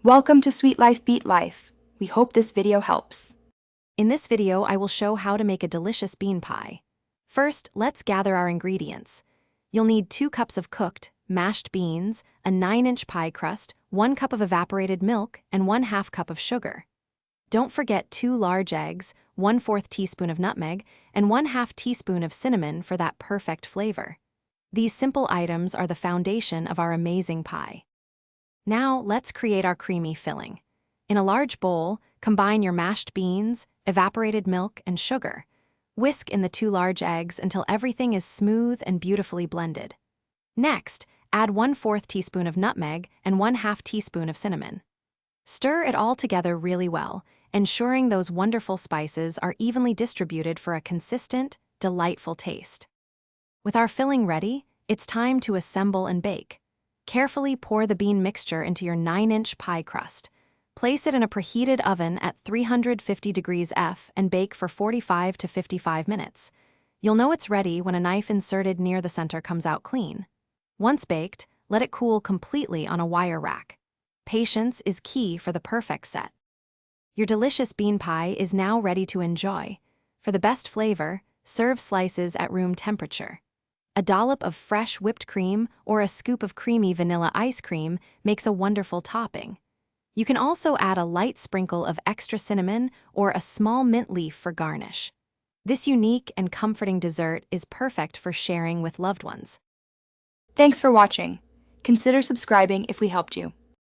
Welcome to Sweet Life Beat Life. We hope this video helps. In this video, I will show how to make a delicious bean pie. First, let's gather our ingredients. You'll need 2 cups of cooked, mashed beans, a 9-inch pie crust, 1 cup of evaporated milk, and 1/2 cup of sugar. Don't forget 2 large eggs, 1/4 teaspoon of nutmeg, and 1/2 teaspoon of cinnamon for that perfect flavor. These simple items are the foundation of our amazing pie. Now, let's create our creamy filling. In a large bowl, combine your mashed beans, evaporated milk, and sugar. Whisk in the 2 large eggs until everything is smooth and beautifully blended. Next, add 1/4 teaspoon of nutmeg and 1/2 teaspoon of cinnamon. Stir it all together really well, ensuring those wonderful spices are evenly distributed for a consistent, delightful taste. With our filling ready, it's time to assemble and bake. Carefully pour the bean mixture into your 9-inch pie crust. Place it in a preheated oven at 350 degrees F and bake for 45 to 55 minutes. You'll know it's ready when a knife inserted near the center comes out clean. Once baked, let it cool completely on a wire rack. Patience is key for the perfect set. Your delicious bean pie is now ready to enjoy. For the best flavor, serve slices at room temperature. A dollop of fresh whipped cream or a scoop of creamy vanilla ice cream makes a wonderful topping. You can also add a light sprinkle of extra cinnamon or a small mint leaf for garnish. This unique and comforting dessert is perfect for sharing with loved ones. Thanks for watching. Consider subscribing if we helped you.